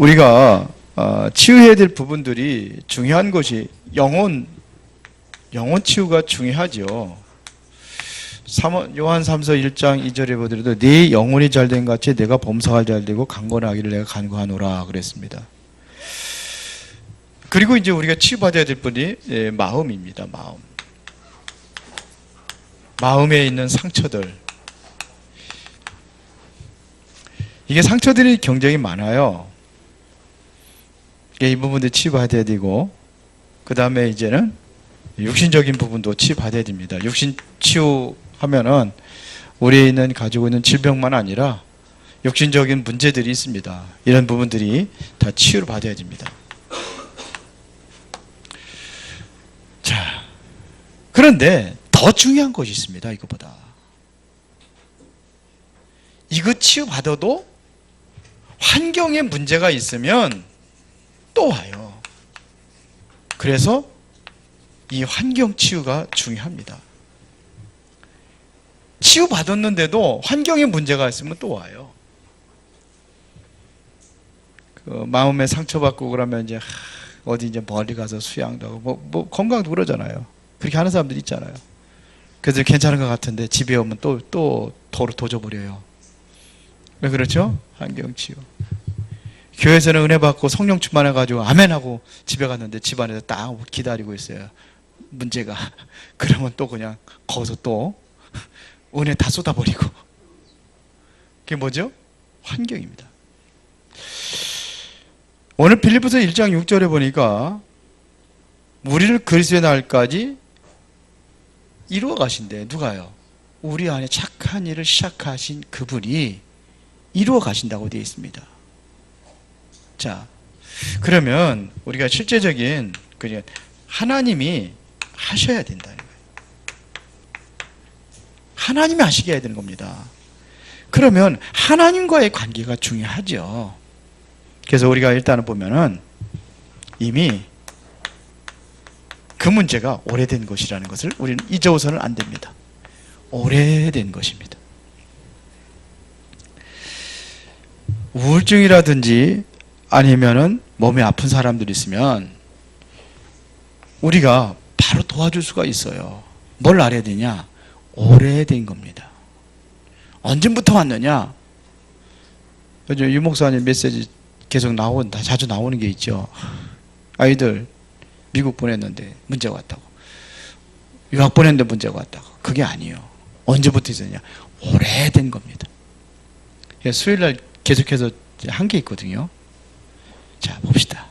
우리가 치유해야 될 부분들이 중요한 것이 영혼 치유가 중요하죠. 요한 3서 1장 2절에 보더라도 네 영혼이 잘된 같이 내가 범사가 잘되고 강건하기를 내가 간구하노라 그랬습니다. 그리고 이제 우리가 치유받아야 될 분이 마음입니다. 마음에 있는 상처들. 이게 상처들이 굉장히 많아요. 이 부분도 치유받아야 되고, 그 다음에 이제는 육신적인 부분도 치유받아야 됩니다. 육신 치유하면은 우리에 있는 가지고 있는 질병만 아니라 육신적인 문제들이 있습니다. 이런 부분들이 다 치유를 받아야 됩니다. 자, 그런데 더 중요한 것이 있습니다. 이것보다. 이거 치유받아도 환경에 문제가 있으면 또 와요. 그래서 이 환경 치유가 중요합니다. 치유받았는데도 환경에 문제가 있으면 또 와요. 그 마음에 상처받고 그러면 이제 어디 이제 멀리 가서 수양도 하고 뭐 건강도 그러잖아요. 그렇게 하는 사람들 있잖아요. 그래서 괜찮은 것 같은데 집에 오면 또 도로 도져버려요. 왜 그렇죠? 환경 치유. 교회에서는 은혜 받고 성령 충만해가지고 아멘하고 집에 갔는데 집안에서 딱 기다리고 있어요. 문제가. 그러면 또 그냥 거기서 또 은혜 다 쏟아버리고. 그게 뭐죠? 환경입니다. 오늘 빌립보서 1장 6절에 보니까 우리를 그리스도의 날까지 이루어 가신대. 누가요? 우리 안에 착한 일을 시작하신 그분이 이루어 가신다고 되어 있습니다. 자, 그러면 우리가 실제적인 그냥 하나님이 하셔야 된다는 거예요. 하나님이 하시게 해야 되는 겁니다. 그러면 하나님과의 관계가 중요하죠. 그래서 우리가 일단은 보면은 이미 그 문제가 오래된 것이라는 것을 우리는 잊어서는 안 됩니다. 오래된 것입니다. 우울증이라든지 아니면은 몸이 아픈 사람들이 있으면 우리가 바로 도와줄 수가 있어요. 뭘 알아야 되냐? 오래된 겁니다. 언제부터 왔느냐? 유 목사님 메시지 계속 자주 나오는 게 있죠. 아이들 미국 보냈는데 문제가 왔다고. 유학 보냈는데 문제가 왔다고. 그게 아니에요. 언제부터 있었냐? 오래된 겁니다. 수요일날 계속해서 한 게 있거든요. 자, 봅시다.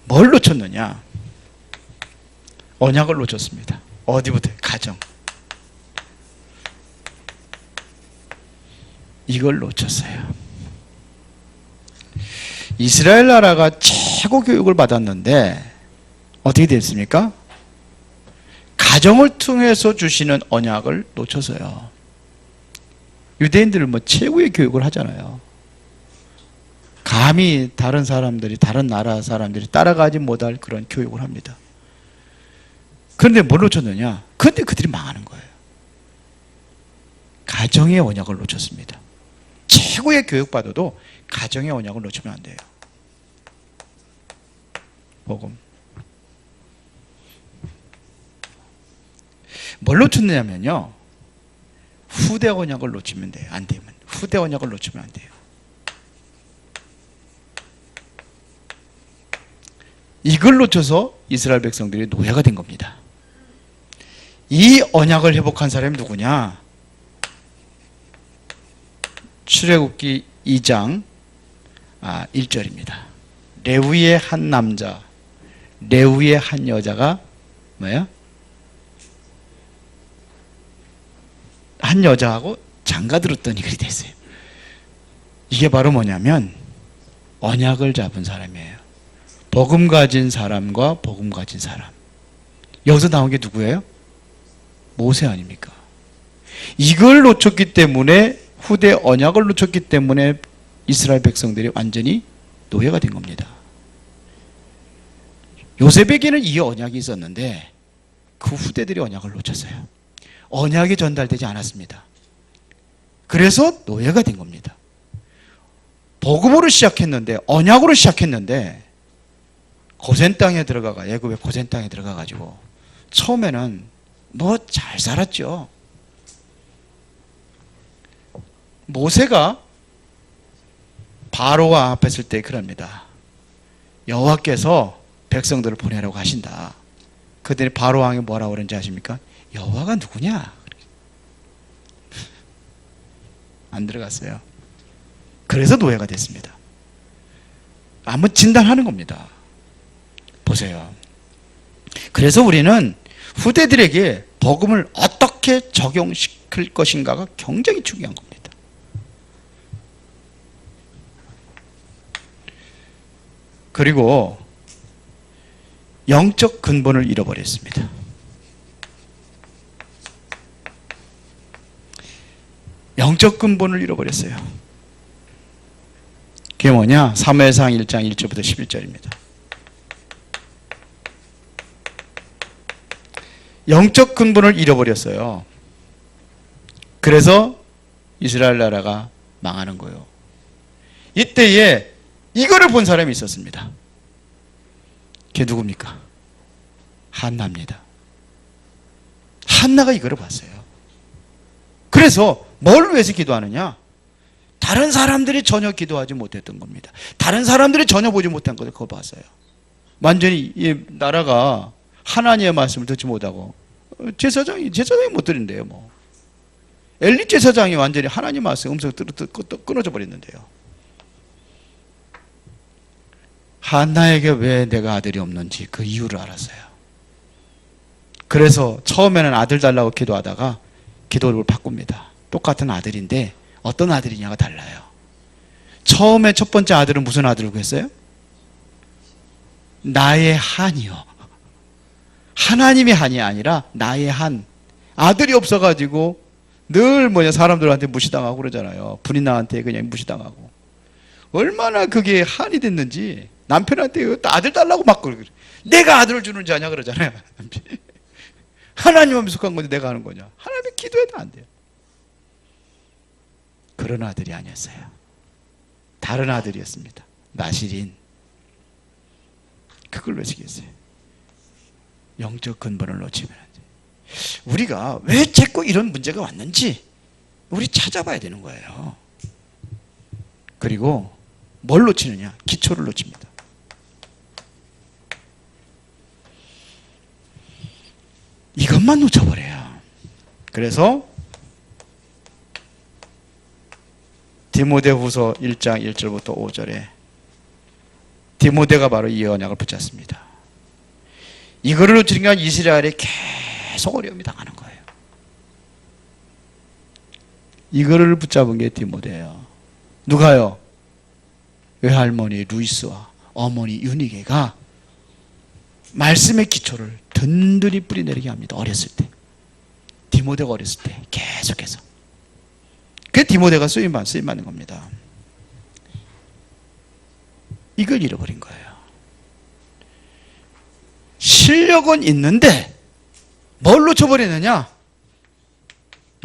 뭘 놓쳤느냐? 언약을 놓쳤습니다. 어디부터? 가정. 이걸 놓쳤어요. 이스라엘 나라가 최고 교육을 받았는데 어떻게 됐습니까? 가정을 통해서 주시는 언약을 놓쳐서요. 유대인들은 최고의 교육을 하잖아요. 감히 다른 나라 사람들이 따라가지 못할 그런 교육을 합니다. 그런데 뭘 놓쳤느냐? 그런데 그들이 망하는 거예요. 가정의 언약을 놓쳤습니다. 최고의 교육받아도 가정의 언약을 놓치면 안 돼요. 복음. 뭘 놓쳤느냐면요. 후대 언약을 놓치면 돼요. 안 되면. 후대 언약을 놓치면 안 돼요. 이걸 놓쳐서 이스라엘 백성들이 노예가 된 겁니다. 이 언약을 회복한 사람이 누구냐? 출애굽기 2장 1절입니다. 레위의 한 남자, 레위의 한 여자가 뭐야? 한 여자하고 장가 들었더니 그리 됐어요. 이게 바로 뭐냐면 언약을 잡은 사람이에요. 복음 가진 사람과 복음 가진 사람. 여기서 나온 게 누구예요? 모세 아닙니까? 이걸 놓쳤기 때문에 후대 언약을 놓쳤기 때문에 이스라엘 백성들이 완전히 노예가 된 겁니다. 요셉에게는 이 언약이 있었는데 그 후대들이 언약을 놓쳤어요. 언약이 전달되지 않았습니다. 그래서 노예가 된 겁니다. 복음으로 시작했는데, 언약으로 시작했는데 고센 땅에 들어가가, 애굽의 고센 땅에 들어가가지고 처음에는 뭐 잘 살았죠. 모세가 바로와 앞에 있을 때 그럽니다. 여호와께서 백성들을 보내라고 하신다. 그들이 바로 왕이 뭐라고 그런지 아십니까? 여호와가 누구냐? 안 들어갔어요. 그래서 노예가 됐습니다. 한번 진단하는 겁니다. 보세요. 그래서 우리는 후대들에게 복음을 어떻게 적용시킬 것인가가 굉장히 중요한 겁니다. 그리고 영적 근본을 잃어버렸습니다. 영적 근본을 잃어버렸어요. 그게 뭐냐? 사무엘상 1장 1절부터 11절입니다. 영적 근본을 잃어버렸어요. 그래서 이스라엘 나라가 망하는 거예요. 이때에 이거를 본 사람이 있었습니다. 그게 누굽니까? 한나입니다. 한나가 이거를 봤어요. 그래서 뭘 위해서 기도하느냐? 다른 사람들이 전혀 기도하지 못했던 겁니다. 다른 사람들이 전혀 보지 못한 것을 그거 봤어요. 완전히 이 나라가 하나님의 말씀을 듣지 못하고 제사장이 못 드린대요. 뭐 엘리 제사장이 완전히 하나님 말씀 음성을 끊어져 버렸는데요. 한나에게 왜 내가 아들이 없는지 그 이유를 알았어요. 그래서 처음에는 아들 달라고 기도하다가 기도를 바꿉니다. 똑같은 아들인데 어떤 아들이냐가 달라요. 처음에 첫 번째 아들은 무슨 아들을 구했어요? 나의 한이요. 하나님의 한이 아니라 나의 한. 아들이 없어가지고 늘 사람들한테 무시당하고 그러잖아요. 부인나한테 그냥 무시당하고. 얼마나 그게 한이 됐는지 남편한테 아들 달라고 막 그래. 내가 아들을 주는 자냐 그러잖아요. 하나님만 속한 건데 내가 하는 거냐. 하나님의 기도해도 안 돼요. 그런 아들이 아니었어요. 다른 아들이었습니다. 나실인. 그걸 외치겠어요. 영적 근본을 놓치면 안 돼요. 우리가 왜 자꾸 이런 문제가 왔는지 우리 찾아봐야 되는 거예요. 그리고 뭘 놓치느냐? 기초를 놓칩니다. 이것만 놓쳐버려요. 그래서 디모데후서 1장 1절부터 5절에 디모데가 바로 이 언약을 붙잡습니다. 이거를 놓치니까 이스라엘이 계속 어려움이 당하는 거예요. 이거를 붙잡은 게 디모데예요. 누가요? 외할머니 루이스와 어머니 유니게가 말씀의 기초를 든든히 뿌리내리게 합니다. 어렸을 때. 디모데가 어렸을 때 계속해서. 그게 디모데가 쓰임받는 겁니다. 이걸 잃어버린 거예요. 실력은 있는데 뭘 놓쳐버리느냐?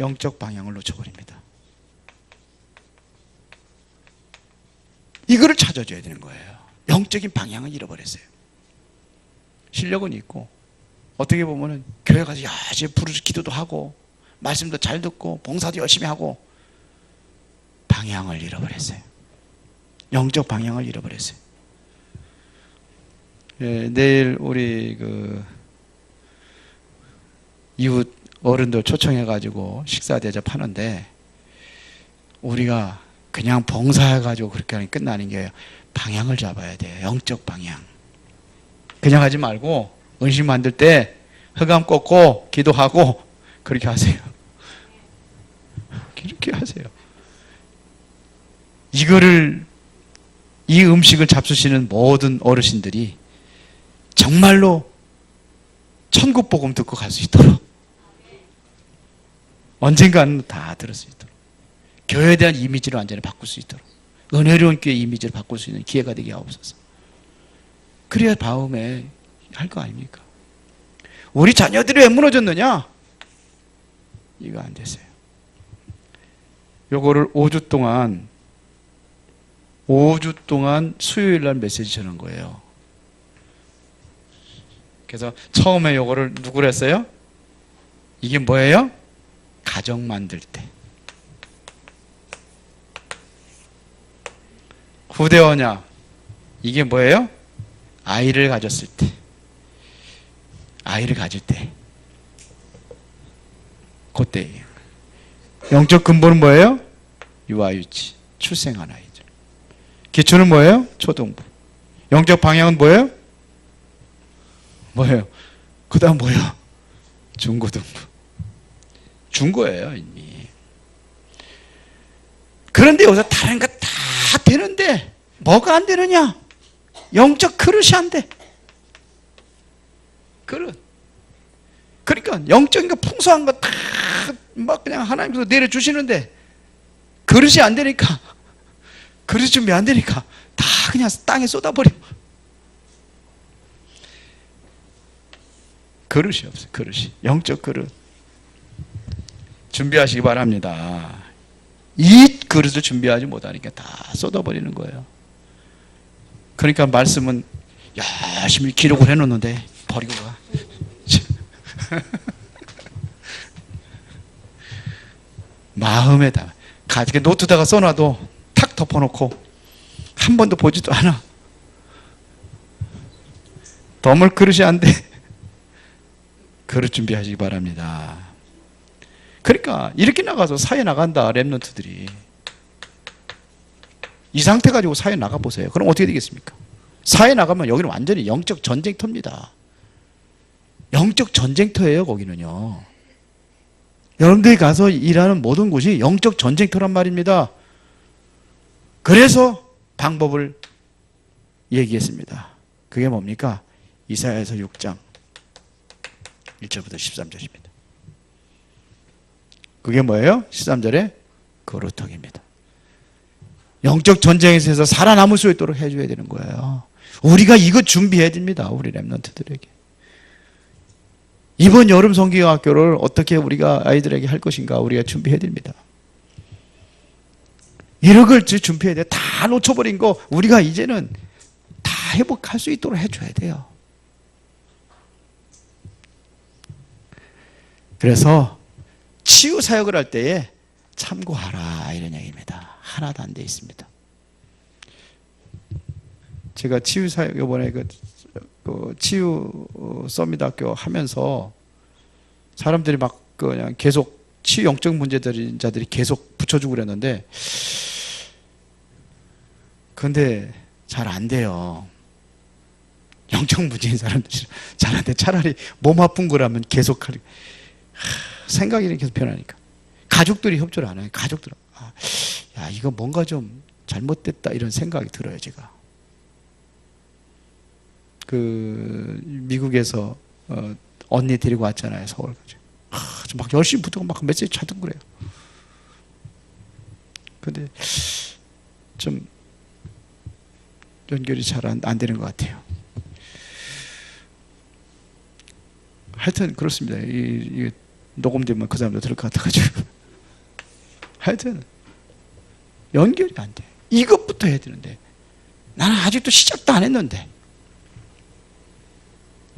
영적 방향을 놓쳐버립니다. 이거를 찾아줘야 되는 거예요. 영적인 방향을 잃어버렸어요. 실력은 있고 어떻게 보면은 교회 가서 열심히 부르짖 기도도 하고 말씀도 잘 듣고 봉사도 열심히 하고 방향을 잃어버렸어요. 영적 방향을 잃어버렸어요. 예, 내일 우리 이웃 어른들 초청해 가지고 식사 대접하는데 우리가 그냥 봉사해 가지고 그렇게 하니 끝나는 게 방향을 잡아야 돼요. 영적 방향. 그냥 하지 말고 은식 만들 때 흑암 꽂고 기도하고 그렇게 하세요. 그렇게 하세요. 이 음식을 잡수시는 모든 어르신들이 정말로 천국 복음 듣고 갈 수 있도록 언젠가는 다 들을 수 있도록 교회에 대한 이미지를 완전히 바꿀 수 있도록 은혜로운 교회 이미지를 바꿀 수 있는 기회가 되게 하옵소서. 그래야 다음에 할 거 아닙니까? 우리 자녀들이 왜 무너졌느냐? 이거 안 됐어요. 요거를 5주 동안 5주 동안 수요일 날 메시지 전한 거예요. 그래서 처음에 요거를 누구를 했어요? 이게 뭐예요? 가정 만들 때. 후대 언약. 이게 뭐예요? 아이를 가졌을 때. 아이를 가질 때. 그때예요. 영적 근본은 뭐예요? 유아유치. 출생한 아이들. 기초는 뭐예요? 초등부. 영적 방향은 뭐예요? 뭐예요? 그 다음 뭐예요? 중고등부. 중고예요 이미. 그런데 여기서 다른 거 다 되는데 뭐가 안 되느냐? 영적 그릇이 안 돼. 그릇. 그러니까 영적인 거 풍성한 거 다 막 그냥 하나님께서 내려주시는데 그릇이 안 되니까, 그릇 준비 안 되니까 다 그냥 땅에 쏟아버려. 그릇이 없어요. 그릇이. 영적 그릇 준비하시기 바랍니다. 이 그릇을 준비하지 못하니까 다 쏟아버리는 거예요. 그러니까 말씀은 열심히 기록을 해놓는데 버리고 가. 마음에다 가지게 노트다가 써놔도 탁 덮어놓고 한 번도 보지도 않아. 덤을 그릇이 안 돼. 그릇 준비하시기 바랍니다. 그러니까 이렇게 나가서 사회 나간다 랩런트들이. 이 상태 가지고 사회 나가보세요. 그럼 어떻게 되겠습니까? 사회 나가면 여기는 완전히 영적 전쟁터입니다. 영적 전쟁터예요 거기는요. 여러분들이 가서 일하는 모든 곳이 영적 전쟁터란 말입니다. 그래서 방법을 얘기했습니다. 그게 뭡니까? 이사야서 6장 1절부터 13절입니다. 그게 뭐예요? 13절에 거루턱입니다. 영적 전쟁에서 살아남을 수 있도록 해줘야 되는 거예요. 우리가 이거 준비해야 됩니다. 우리 랩런트들에게. 이번 여름 성경학교를 어떻게 우리가 아이들에게 할 것인가 우리가 준비해야 됩니다. 이런 걸 준비해야 돼. 다 놓쳐버린 거 우리가 이제는 다 회복할 수 있도록 해줘야 돼요. 그래서 치유 사역을 할 때에 참고하라 이런 얘기입니다. 하나도 안 돼 있습니다. 제가 치유 사역 이번에 그 치유 서밋 학교 하면서 사람들이 막 그냥 계속 치유 영적 문제들이 계속 붙여주고 그랬는데 근데 잘 안 돼요. 영적 문제인 사람들이 잘 안 돼. 차라리 몸 아픈 거라면 계속 생각이 계속 변하니까 가족들이 협조를 안 해요. 가족들 야 이거 뭔가 좀 잘못됐다 이런 생각이 들어요. 제가 그 미국에서 언니 데리고 왔잖아요. 서울까지. 막 열심히 붙고 막 메시지 찾고 그래요. 근데 좀 연결이 잘 안 되는 것 같아요. 하여튼 그렇습니다. 이 녹음되면 그 사람도 들을 것 같아가지고. 하여튼 연결이 안 돼. 이것부터 해야 되는데 나는 아직도 시작도 안 했는데.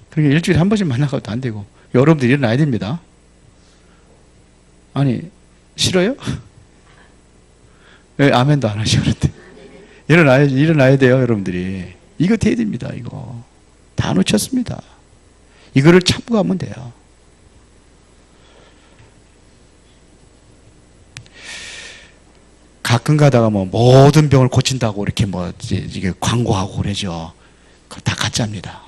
그러니까 일주일에 한 번씩 만나가도 안 되고. 여러분들 일어나야 됩니다. 아니 싫어요? 왜 아멘도 안 하시고 그런데. 일어나야 돼요 여러분들이. 이거 돼야 됩니다. 이거 다 놓쳤습니다. 이거를 참고하면 돼요. 가끔 가다가 뭐 모든 병을 고친다고 이렇게 뭐 이게 광고하고 그러죠. 그거 다 가짜입니다.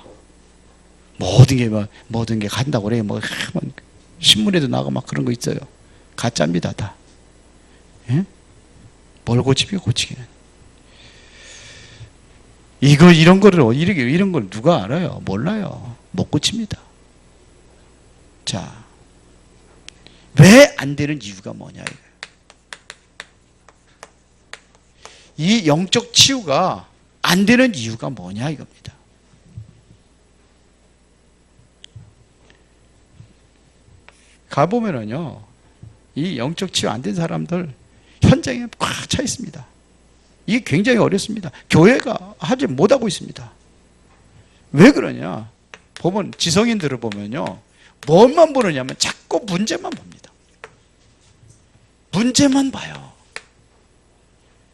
모든 게 간다고 그래요. 뭐 신문에도 나가고 막 그런 거 있어요. 가짜입니다 다. 예? 뭘 고치면 고치기는. 이런 걸 누가 알아요? 몰라요. 못 고칩니다. 자, 왜 안 되는 이유가 뭐냐 이거예요. 이 영적 치유가 안 되는 이유가 뭐냐 이겁니다. 가보면은요, 이 영적 치유 안 된 사람들 현장에 꽉 차 있습니다. 이게 굉장히 어렵습니다. 교회가 하지 못하고 있습니다. 왜 그러냐? 보면 지성인들을 보면요, 뭘만 보느냐면 자꾸 문제만 봅니다. 문제만 봐요.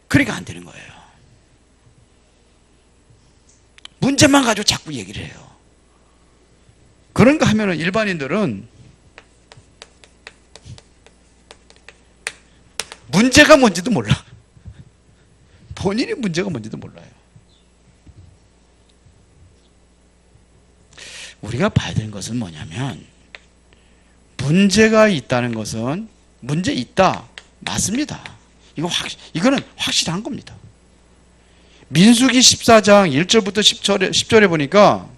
그러니까 안 되는 거예요. 문제만 가지고 자꾸 얘기를 해요. 그런가 하면은 일반인들은 문제가 뭔지도 몰라. 본인이 문제가 뭔지도 몰라요. 우리가 봐야 되는 것은 뭐냐면, 문제가 있다는 것은 문제 있다, 맞습니다. 이거는 확실한 겁니다. 민수기 14장 1절부터 10절에 보니까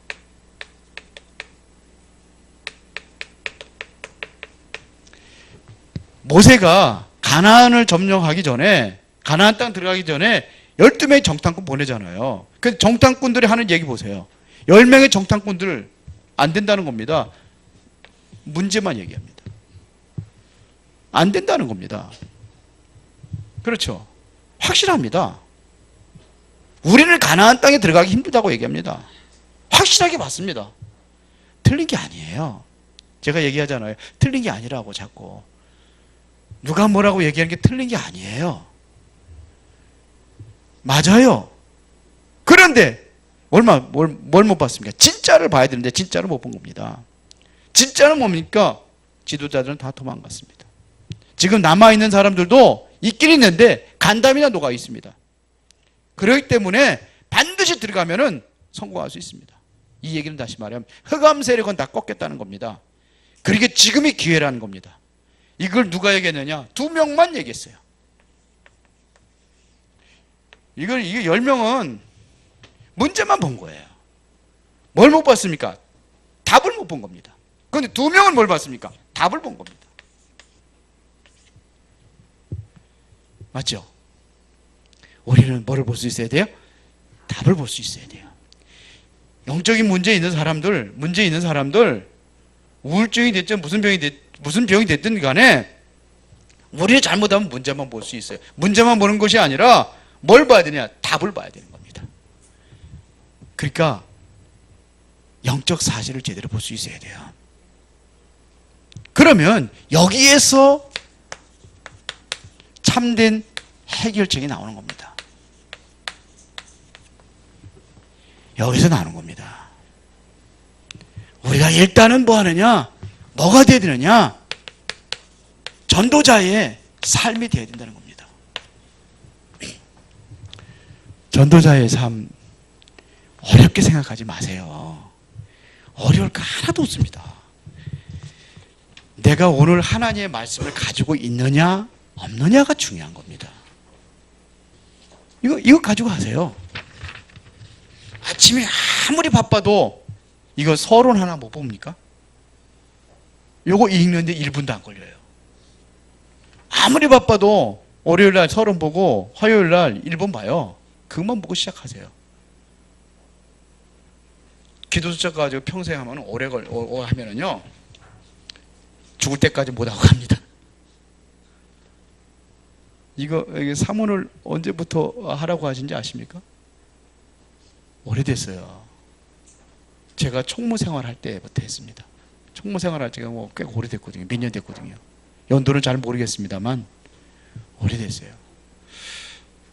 모세가 가나안을 점령하기 전에, 가나안 땅 들어가기 전에 12명의 정탐꾼 보내잖아요. 그 정탐꾼들이 하는 얘기 보세요. 10명의 정탐꾼들 안 된다는 겁니다. 문제만 얘기합니다. 안 된다는 겁니다. 그렇죠. 확실합니다. 우리는 가나안 땅에 들어가기 힘들다고 얘기합니다. 확실하게 맞습니다. 틀린 게 아니에요. 제가 얘기하잖아요. 틀린 게 아니라고 자꾸. 누가 뭐라고 얘기하는 게 틀린 게 아니에요. 맞아요. 그런데 뭘 못 봤습니까? 진짜를 봐야 되는데 진짜를 못 본 겁니다. 진짜는 뭡니까? 지도자들은 다 도망갔습니다. 지금 남아있는 사람들도 있긴 있는데 간담이나 녹아 있습니다. 그렇기 때문에 반드시 들어가면은 성공할 수 있습니다. 이 얘기는 다시 말하면 흑암 세력은 다 꺾였다는 겁니다. 그러니까 지금이 기회라는 겁니다. 이걸 누가 얘기했느냐? 2명만 얘기했어요. 이게 10명은 문제만 본 거예요. 뭘 못 봤습니까? 답을 못 본 겁니다. 그런데 2명은 뭘 봤습니까? 답을 본 겁니다. 맞죠? 우리는 뭐를 볼 수 있어야 돼요? 답을 볼 수 있어야 돼요. 영적인 문제 있는 사람들, 우울증이 됐든 무슨 병이 됐든 간에 우리가 잘못하면 문제만 볼 수 있어요. 문제만 보는 것이 아니라 뭘 봐야 되냐? 답을 봐야 되는 겁니다. 그러니까 영적 사실을 제대로 볼 수 있어야 돼요. 그러면 여기에서 참된 해결책이 나오는 겁니다. 여기서 나오는 겁니다. 우리가 일단은 뭐 하느냐? 뭐가 돼야 되느냐? 전도자의 삶이 돼야 된다는 겁니다. 전도자의 삶 어렵게 생각하지 마세요. 어려울 거 하나도 없습니다. 내가 오늘 하나님의 말씀을 가지고 있느냐 없느냐가 중요한 겁니다. 이거 가지고 하세요. 아침에 아무리 바빠도 이거 서론 하나 못 봅니까? 요거 읽는데 1분도 안 걸려요. 아무리 바빠도 월요일날 서론 보고 화요일날 1분 봐요. 그것만 보고 시작하세요. 기도 숫자 가지고 평생 하면 오래 하면은요, 죽을 때까지 못하고 갑니다. 이거 사문을 언제부터 하라고 하신지 아십니까? 오래됐어요. 제가 총무 생활할 때부터 했습니다. 총무 생활할 때가 꽤 오래됐거든요. 몇 년 됐거든요. 연도는 잘 모르겠습니다만 오래됐어요.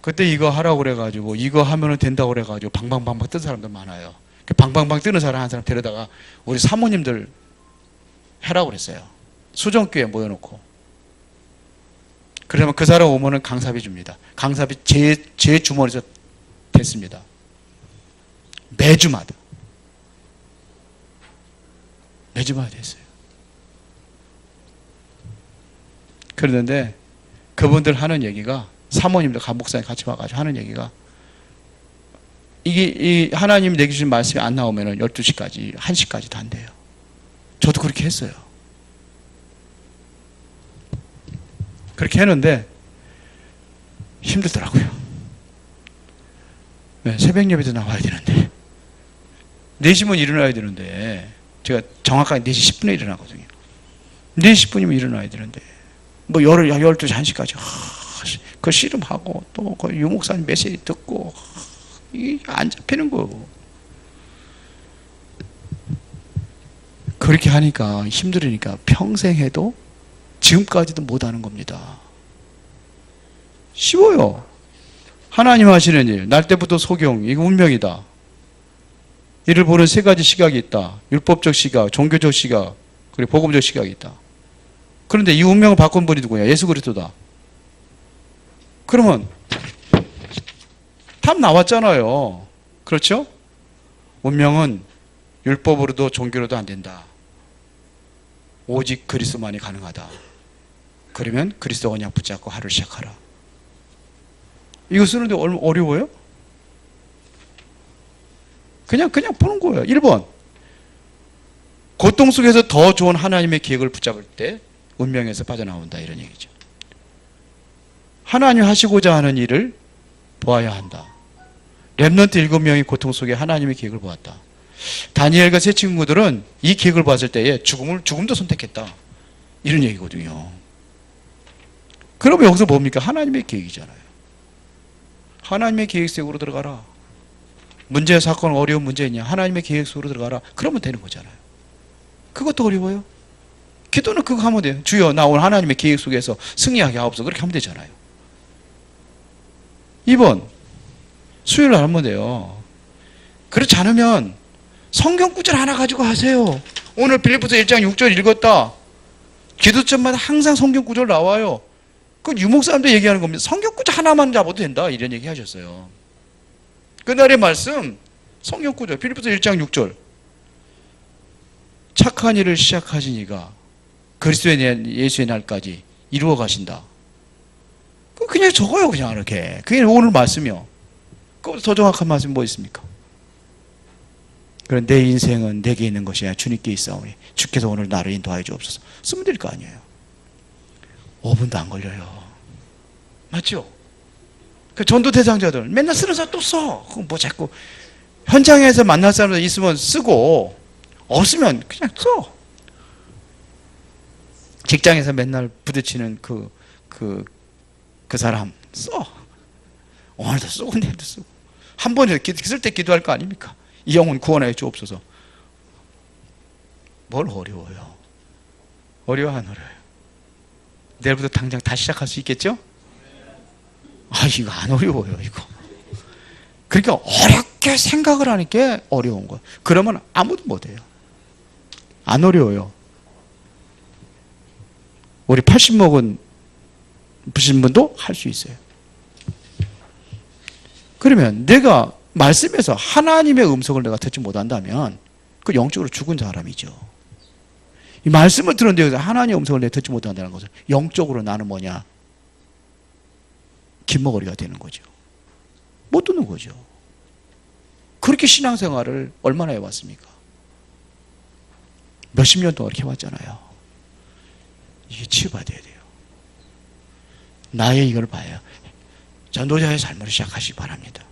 그때 이거 하라고 그래가지고 이거 하면은 된다고 그래가지고 방방방방 뜬 사람들 많아요. 방방방 뜨는 사람 한 사람 데려다가 우리 사모님들 해라고 그랬어요. 수정교회 모여놓고. 그러면 그 사람 오면은 강사비 줍니다. 강사비 제 주머니에서 됐습니다. 매주마다 됐어요. 그러는데 그분들 하는 얘기가, 사모님들 목사님 같이 와가지고 하는 얘기가, 이 하나님이 내게 주신 말씀이 안 나오면은 12시까지 1시까지도 안 돼요. 저도 그렇게 했어요. 그렇게 했는데 힘들더라고요. 네, 새벽 예배도 나와야 되는데 4시면 일어나야 되는데, 제가 정확하게 4시 10분에 일어나거든요. 4시 10분이면 일어나야 되는데 뭐 12시 1시까지 그 씨름하고 또 그 유목사님 메시지 듣고 이게 안 잡히는 거고. 그렇게 하니까 힘들으니까 평생 해도 지금까지도 못하는 겁니다. 쉬워요. 하나님 하시는 일, 날 때부터 소경, 이거 운명이다. 이를 보는 세 가지 시각이 있다. 율법적 시각, 종교적 시각, 그리고 복음적 시각이 있다. 그런데 이 운명을 바꾼 분이 누구냐? 예수 그리스도다. 그러면 답 나왔잖아요. 그렇죠? 운명은 율법으로도 종교로도 안 된다. 오직 그리스도만이 가능하다. 그러면 그리스도 언약 붙잡고 하루를 시작하라. 이거 쓰는데 어려워요? 그냥 보는 거예요. 1번. 고통 속에서 더 좋은 하나님의 계획을 붙잡을 때 운명에서 빠져나온다. 이런 얘기죠. 하나님 하시고자 하는 일을 보아야 한다. 렘넌트 7명이 고통 속에 하나님의 계획을 보았다. 다니엘과 세 친구들은 이 계획을 봤을 때에 죽음도 선택했다. 이런 얘기거든요. 그러면 여기서 뭡니까? 하나님의 계획이잖아요. 하나님의 계획 속으로 들어가라. 문제, 사건, 어려운 문제 있냐? 하나님의 계획 속으로 들어가라. 그러면 되는 거잖아요. 그것도 어려워요? 기도는 그거 하면 돼요. 주여, 나 오늘 하나님의 계획 속에서 승리하게 하옵소서. 그렇게 하면 되잖아요. 2번, 수요일 날 하면 돼요. 그렇지 않으면 성경 구절 하나 가지고 하세요. 오늘 빌립보서 1장 6절 읽었다. 기도점마다 항상 성경 구절 나와요. 그 유목사님도 얘기하는 겁니다. 성경 구절 하나만 잡아도 된다. 이런 얘기 하셨어요. 그날의 말씀, 성경 구절, 빌립보서 1장 6절. 착한 일을 시작하신 이가 그리스도의 예수의 날까지 이루어 가신다. 그냥 적어요. 그냥 이렇게. 그게 오늘 말씀이요. 그보다 더 정확한 말씀이 뭐 있습니까? 그런 내 인생은 내게 있는 것이 아니라 주님께 있사오니 주께서 오늘 나를 인도하여 주옵소서. 쓰면 될 거 아니에요. 5분도 안 걸려요. 맞죠? 그 전도 대상자들 맨날 쓰는 사람 또 써. 그거 뭐 자꾸 현장에서 만날 사람들 있으면 쓰고 없으면 그냥 써. 직장에서 맨날 부딪히는 그 사람 써. 오늘도 쓰고 내일도 쓰고. 한 번에 쓸 때 기도할 거 아닙니까? 이 영혼 구원하여 주옵소서. 뭘 어려워요? 어려워 안 어려워요? 내일부터 당장 다시 시작할 수 있겠죠? 아, 이거 안 어려워요, 이거. 그러니까 어렵게 생각을 하니까 어려운 거예요. 그러면 아무도 못해요. 안 어려워요. 우리 80 먹은 부신 분도 할 수 있어요. 그러면 내가 말씀에서 하나님의 음성을 내가 듣지 못한다면 그 영적으로 죽은 사람이죠. 이 말씀을 들었는데 하나님의 음성을 내가 듣지 못한다는 것은 영적으로 나는 뭐냐? 김머거리가 되는 거죠. 못 듣는 거죠. 그렇게 신앙생활을 얼마나 해왔습니까? 몇십 년 동안 이렇게 해왔잖아요. 이게 치유받아야 돼요. 나의 이걸 봐요. 전도자의 삶을 시작하시기 바랍니다.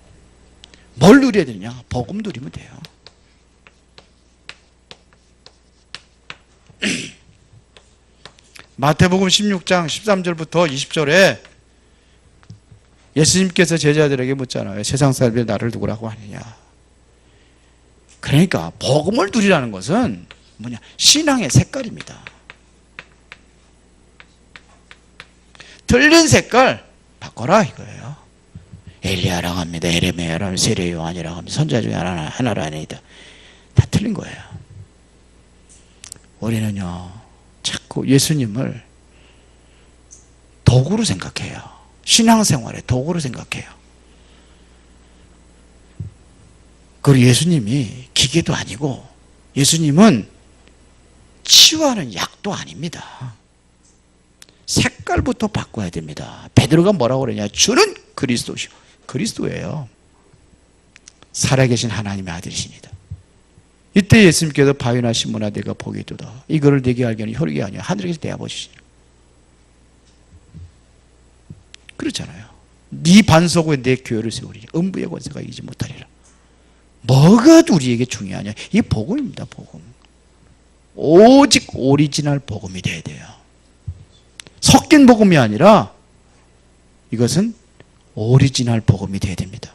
뭘 누려야 되냐? 복음 누리면 돼요. 마태복음 16장 13절부터 20절에 예수님께서 제자들에게 묻잖아요. 세상 사람들이 나를 누구라고 하느냐. 그러니까 복음을 누리라는 것은 뭐냐? 신앙의 색깔입니다. 틀린 색깔 바꿔라 이거예요. 엘리야라고 합니다. 에레미야라고 합니다. 세례 요한이라고 합니다. 선지자 중에 하나로 아니다. 다 틀린 거예요. 우리는요 자꾸 예수님을 도구로 생각해요. 신앙생활의 도구로 생각해요. 그리고 예수님이 기계도 아니고 예수님은 치유하는 약도 아닙니다. 색깔부터 바꿔야 됩니다. 베드로가 뭐라고 그러냐? 주는 그리스도시오. 그리스도예요. 살아계신 하나님의 아들이십니다. 이때 예수님께서 바위나 신문아 내가 복이 있도다. 이거를 내게 알기는 혈육이 아니야. 하늘에서 내어보시니. 그렇잖아요. 네 반석 위에 내 교회를 세우리니 음부의 권세가 이기지 못하리라. 뭐가 우리에게 중요하냐? 이 복음입니다. 복음. 오직 오리지널 복음이 돼야 돼요. 섞인 복음이 아니라 이것은 오리지널 복음이 돼야 됩니다.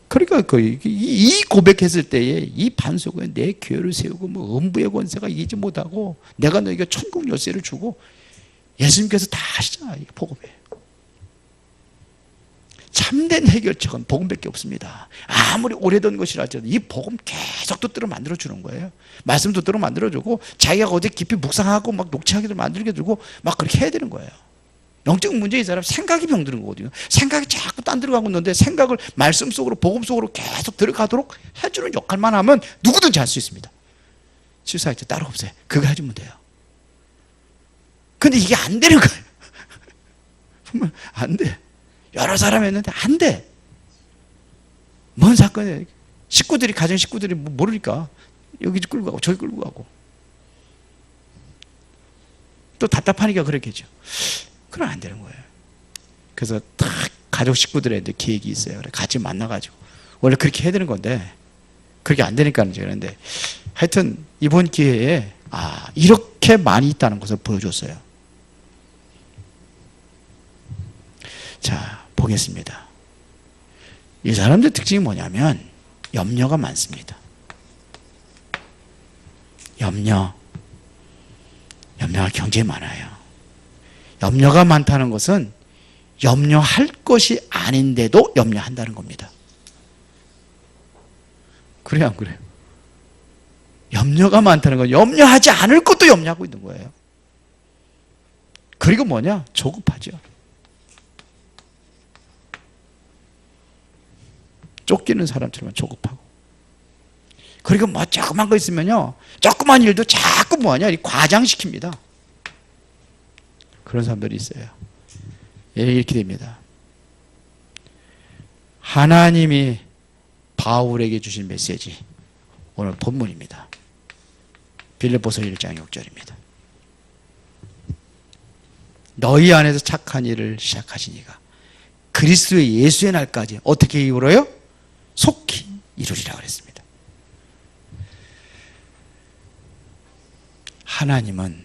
그러니까 이 고백했을 때에 이 반 속에 내 교회를 세우고 뭐 음부의 권세가 이기지 못하고 내가 너에게 천국 열쇠를 주고 예수님께서 다 하시잖아요. 이 복음이에요. 참된 해결책은 복음밖에 없습니다. 아무리 오래된 것이라 할지라도 이 복음 계속 듣도록 만들어주는 거예요. 말씀 듣도록 만들어주고 자기가 어디 깊이 묵상하고 막 녹취하기도 만들게 주고 막 그렇게 해야 되는 거예요. 영적 문제인 사람 생각이 병드는 거거든요. 생각이 자꾸 딴 데로 가고 있는데 생각을 말씀 속으로 복음 속으로 계속 들어가도록 해주는 역할만 하면 누구든지 할 수 있습니다. 치유사역자 따로 없어요. 그거 해주면 돼요. 근데 이게 안 되는 거예요. 정말 안 돼. 여러 사람 했는데 안 돼. 뭔 사건이에요. 식구들이 가정 식구들이 모르니까 여기 끌고 가고 저기 끌고 가고 또 답답하니까 그랬겠죠. 그럼 안 되는 거예요. 그래서 딱 가족 식구들한테 계획이 있어요. 그래 같이 만나가지고 원래 그렇게 해야 되는 건데 그렇게 안 되니까 그런데 하여튼 이번 기회에 이렇게 많이 있다는 것을 보여줬어요. 자, 보겠습니다. 이 사람들 특징이 뭐냐면 염려가 많습니다. 염려가 굉장히 많아요. 염려가 많다는 것은 염려할 것이 아닌데도 염려한다는 겁니다. 그래요, 안 그래요? 염려가 많다는 건 염려하지 않을 것도 염려하고 있는 거예요. 그리고 뭐냐? 조급하죠. 쫓기는 사람처럼 조급하고. 그리고 뭐 조그만 거 있으면요, 조그만 일도 자꾸 뭐하냐? 과장시킵니다. 그런 사람들이 있어요. 이렇게 됩니다. 하나님이 바울에게 주신 메시지, 오늘 본문입니다. 빌립보서 1장 6절입니다. 너희 안에서 착한 일을 시작하시니가 그리스도의 예수의 날까지 어떻게 이루어요? 속히 이루리라 그랬습니다. 하나님은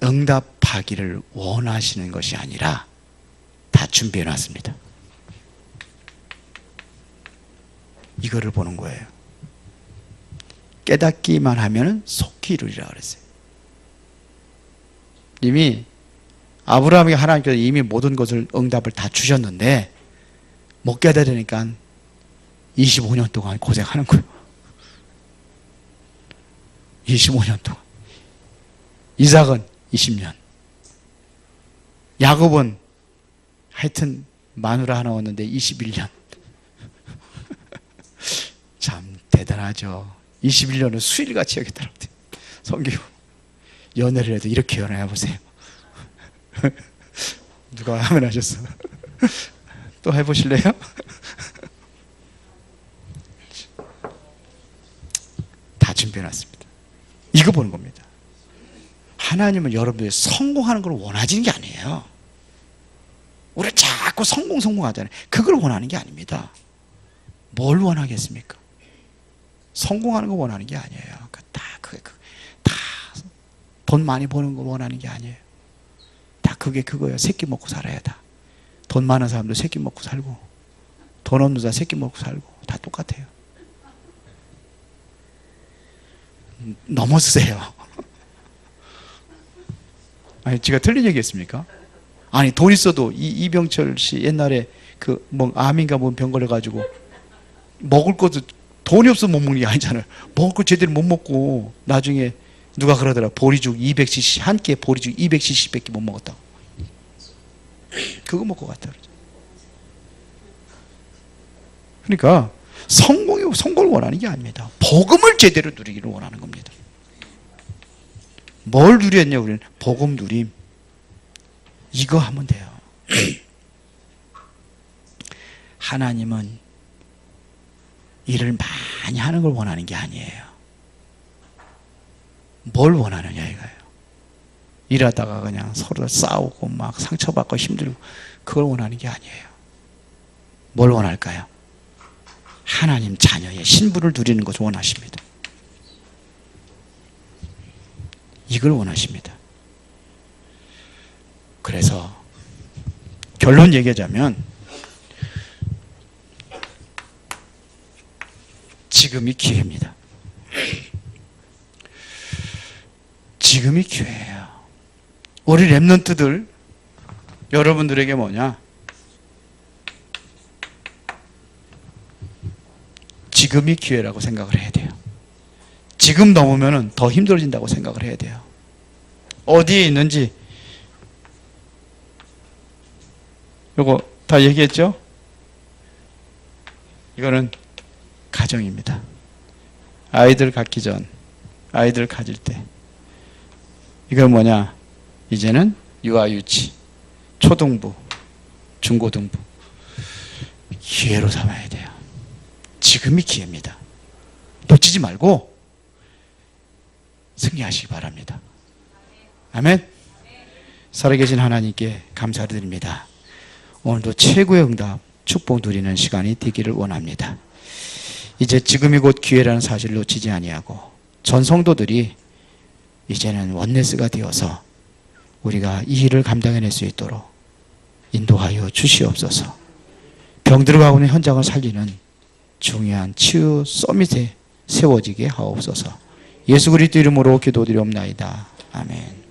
응답하기를 원하시는 것이 아니라 다 준비해 놨습니다. 이거를 보는 거예요. 깨닫기만 하면 속히 이루리라 그랬어요. 이미 아브라함에게 하나님께서 이미 모든 것을 응답을 다 주셨는데 못 깨달으니까 25년 동안 고생하는 거예요. 25년 동안. 이삭은 20년. 야곱은 하여튼 마누라 하나 얻는데 21년. 참 대단하죠. 21년은 수일같이 여겼더라고요. 성경 연애를 해도 이렇게 연애해 보세요. 누가 하면 하셨어? 또 해보실래요? 다 준비해놨습니다. 이거 보는 겁니다. 하나님은 여러분들이 성공하는 걸 원하시는 게 아니에요. 우리 자꾸 성공하잖아요. 그걸 원하는 게 아닙니다. 뭘 원하겠습니까? 성공하는 거 원하는 게 아니에요. 다 돈 많이 버는 거 원하는 게 아니에요. 다 그거예요. 새끼 먹고 살아야 다. 돈 많은 사람도 새끼 먹고 살고, 돈 없는 사람 새끼 먹고 살고, 다 똑같아요. 넘어서세요. 아니, 제가 틀린 얘기 했습니까? 아니, 돈 있어도 이병철 씨 옛날에 암인가 뭔 병 걸려가지고 먹을 것도 돈이 없어서 못 먹는 게 아니잖아요. 먹을 거 제대로 못 먹고 나중에 누가 그러더라. 보리죽 200cc, 한 끼에 보리죽 200cc밖에 못 먹었다고. 그거 먹고 갔다 그러죠. 그러니까 성공을 원하는 게 아닙니다. 복음을 제대로 누리기를 원하는 겁니다. 뭘 누렸냐 우리는? 복음 누림. 이거 하면 돼요. 하나님은 일을 많이 하는 걸 원하는 게 아니에요. 뭘 원하느냐 이거예요. 일하다가 그냥 서로 싸우고 막 상처받고 힘들고 그걸 원하는 게 아니에요. 뭘 원할까요? 하나님 자녀의 신분을 누리는 것을 원하십니다. 이걸 원하십니다. 그래서 결론 얘기하자면 지금이 기회입니다. 지금이 기회예요. 우리 렘넌트들 여러분들에게 뭐냐? 지금이 기회라고 생각을 해야 돼요. 지금 넘으면 더 힘들어진다고 생각을 해야 돼요. 어디에 있는지 요거 다 얘기했죠? 이거는 가정입니다. 아이들 갖기 전, 아이들 가질 때. 이건 뭐냐? 이제는 유아유치, 초등부, 중고등부. 기회로 삼아야 돼요. 지금이 기회입니다. 놓치지 말고 승리하시기 바랍니다. 아멘. 살아계신 하나님께 감사를 드립니다. 오늘도 최고의 응답, 축복 누리는 시간이 되기를 원합니다. 이제 지금이 곧 기회라는 사실을 놓치지 아니하고 전 성도들이 이제는 원네스가 되어서 우리가 이 일을 감당해낼 수 있도록 인도하여 주시옵소서. 병들어 가고 있는 현장을 살리는 중요한 치유 서밋에 세워지게 하옵소서. 예수 그리스도 이름으로 기도드리옵나이다. 아멘.